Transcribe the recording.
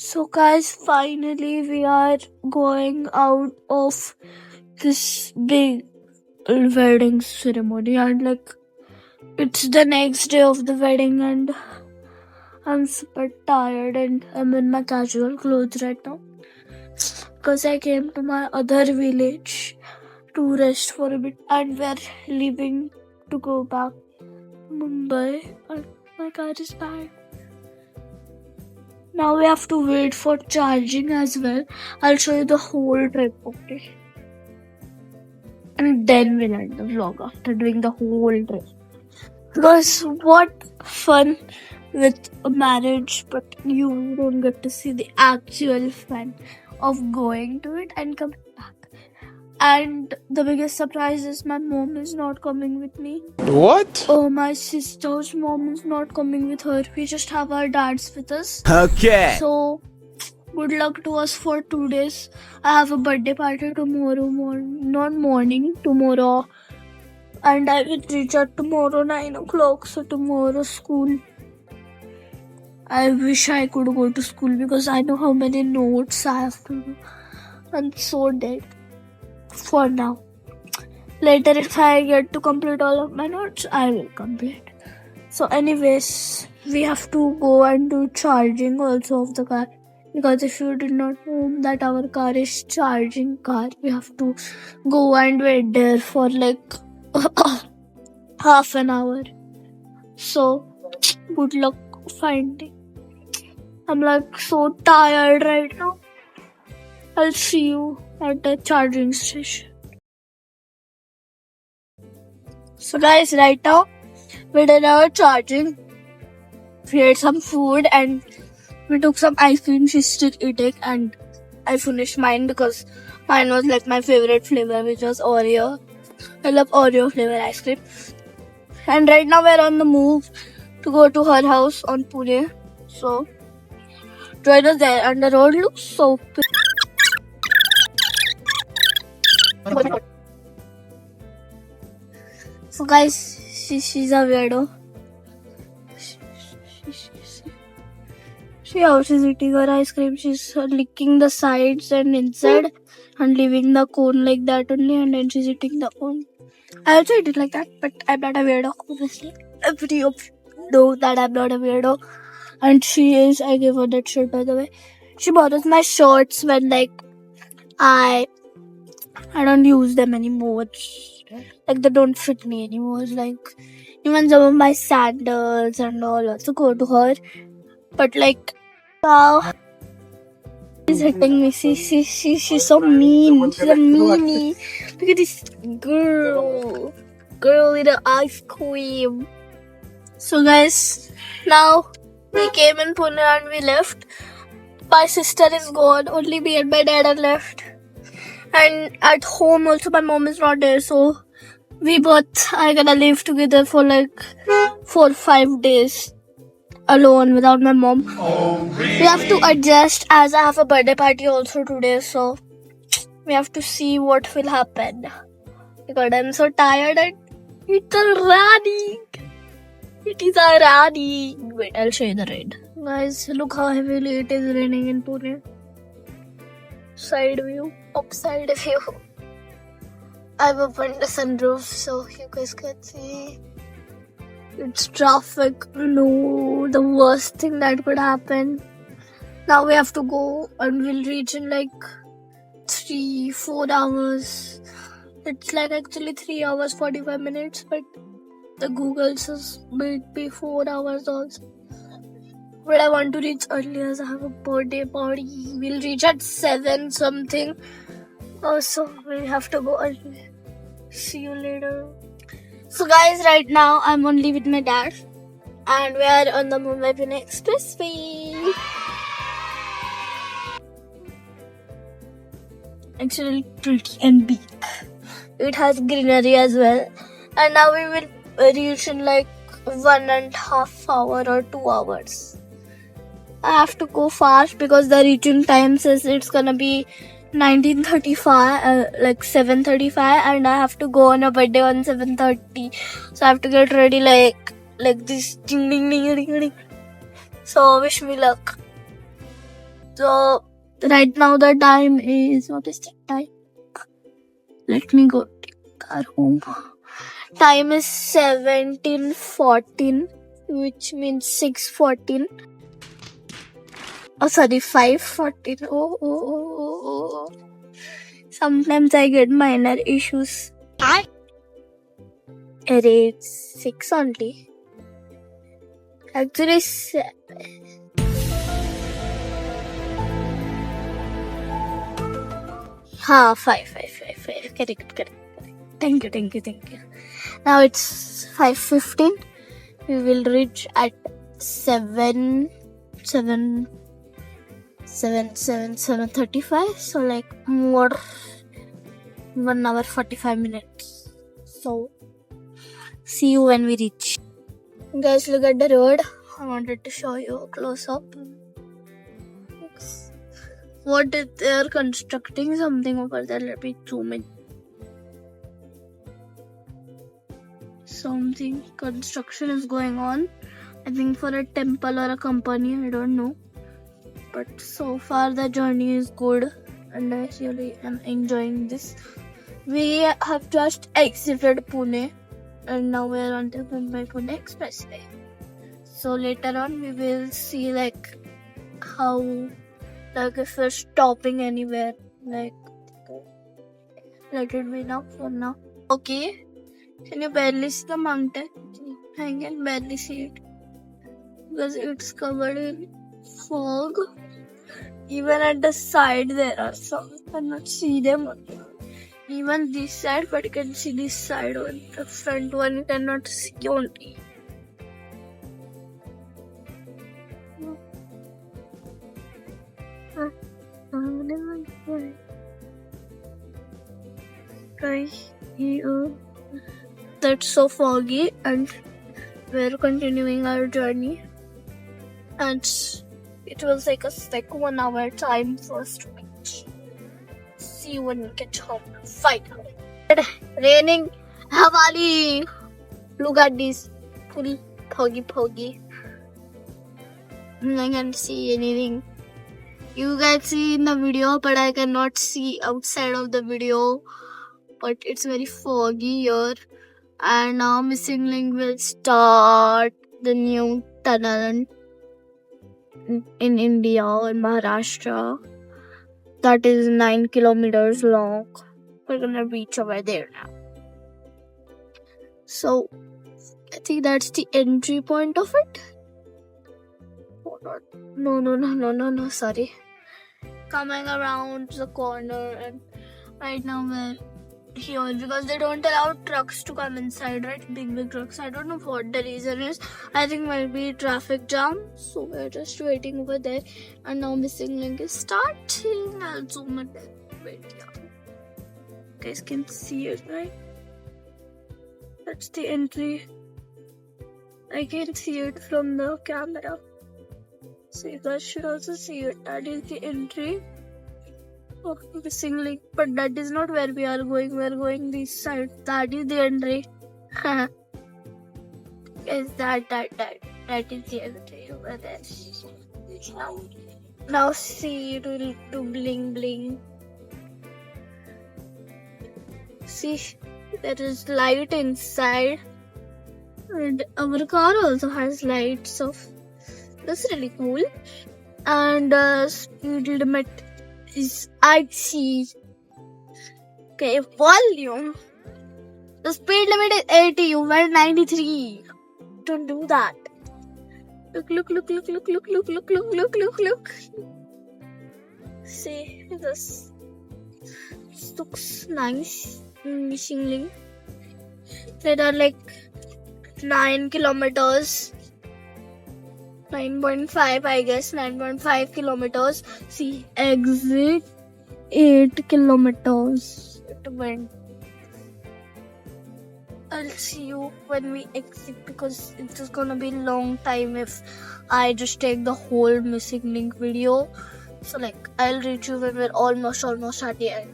So guys, finally we are going out of this big wedding ceremony, and it's the next day of the wedding, and I'm super tired and I'm in my casual clothes right now because I came to my other village to rest for a bit, and we're leaving to go back to Mumbai, and my car is bad. Now we have to wait for charging as well. I'll show you the whole trip, okay? And then we'll end the vlog after doing the whole trip. Because what fun with a marriage, but you don't get to see the actual fun of going to it and coming back. And the biggest surprise is my mom is not coming with me. What? Oh, my sister's mom is not coming with her. We just have our dads with us. Okay. So, good luck to us for 2 days. I have a birthday party tomorrow tomorrow. And I will reach out tomorrow 9 o'clock. So, tomorrow school. I wish I could go to school because I know how many notes I have to do. I'm so dead for now. Later, if I get to complete all of my notes, I will complete. So anyways, we have to go and do charging also of the car. Because if you did not know that our car is charging car, we have to go and wait there for half an hour. So, good luck finding. I'm so tired right now. I'll see you at the charging station. So guys, right now we did our charging. We ate some food and we took some ice cream. She's still eating, and I finished mine because mine was my favorite flavor, which was Oreo. I love Oreo flavor ice cream. And right now we're on the move to go to her house on Pune. So join us there, and the road looks so pretty. So guys, she's a weirdo. See how she's eating her ice cream. She's licking the sides and inside and leaving the cone like that only, and then she's eating the cone. I also eat it like that, but I'm not a weirdo, obviously. Every of you know that I'm not a weirdo. And she is. I gave her that shirt, by the way. She borrows my shirts when I don't use them anymore. They don't fit me anymore. Even some of my sandals and all also go to her. But now she's hitting me. She's so mean. She's a meanie. Look at this girl. Girl with the ice cream. So guys, now we came in Pune and we left. My sister is gone. Only me and my dad are left. And at home also my mom is not there. So we both are gonna live together for 4-5 days. Alone without my mom. We have to adjust as I have a birthday party also today, so we have to see what will happen. Because I'm so tired and it's raining. It is raining. Wait, I'll show you the rain. Guys, look how heavily it is raining in Pune. Side view, upside view. I've opened the sunroof so you guys can see. It's traffic. No, the worst thing that could happen. Now we have to go and we'll reach in 3-4 hours. It's actually 3 hours 45 minutes, but the Google says might be 4 hours also. But I want to reach early as I have a birthday party. We'll reach at 7 something. Also, we have to go early. See you later. So guys, right now I'm only with my dad and we are on the Mumbai Pune Expressway. Actually pretty and big. It has greenery as well. And now we will reach in 1.5 hour or 2 hours. I have to go fast because the reaching time says it's gonna be 19:35, 7:35, and I have to go on a birthday on 7:30. So I have to get ready like this. Ding, ding, ding, ding, ding. So wish me luck. So right now the time is, what is the time? Let me go take our home. Time is 17:14, which means 6:14. Oh, sorry, 5:14. Oh. Sometimes I get minor issues. It's 6 only. Actually, 7. Five. Correct. Thank you. Now it's 5:15. We will reach at 7:35. So like more 1 hour 45 minutes. So see you when we reach. Guys, look at the road. I wanted to show you a close up. What is they're constructing something over there? Let me zoom in. Something construction is going on. I think for a temple or a company, I don't know. But so far the journey is good and I really am enjoying this. We have just exited Pune and now we are on the Mumbai-Pune Expressway. So later on we will see like how, like if we're stopping anywhere, like let it be now for now. Okay, can you barely see the mountain? I can barely see it because it's covered in fog. Even at the side there are some, you cannot see them. Even this side, but you can see this side one. The front one you cannot see only. That's so foggy and we're continuing our journey and it will take us like 1 hour time for us to reach. See you when we get home. Finally. Raining Havali. Look at this. Full foggy. I can't see anything. You guys see in the video, but I cannot see outside of the video. But it's very foggy here. And now Missing Link will start the new tunnel in India, in Maharashtra. That is 9 kilometers long. We're gonna reach over there now. So, I think that's the entry point of it. No, sorry. Coming around the corner and right now we're here because they don't allow trucks to come inside, right? Big trucks. I don't know what the reason is. I think maybe traffic jam. So we're just waiting over there. And now Missing Link is starting. I'll zoom it in. Wait, yeah. You guys can see it, right? That's the entry. I can see it from the camera. So you guys should also see it. That is the entry of Missing Link. But that is not where we are going. We are going this side. That is the entry. Is that is the entry over there. Now see, it will do bling. See, there is light inside. And our car also has lights, so that's really cool. And speed limit is 80. Okay, volume. The speed limit is 80. You were 93. Don't do that. Look. See, this looks nice. Missing Link. There are like 9 kilometers. 9.5, I guess. 9.5 kilometers. See, exit 8 kilometers. It went. I'll see you when we exit because it is gonna be a long time if I just take the whole Missing Link video. So like, I'll reach you when we're almost at the end.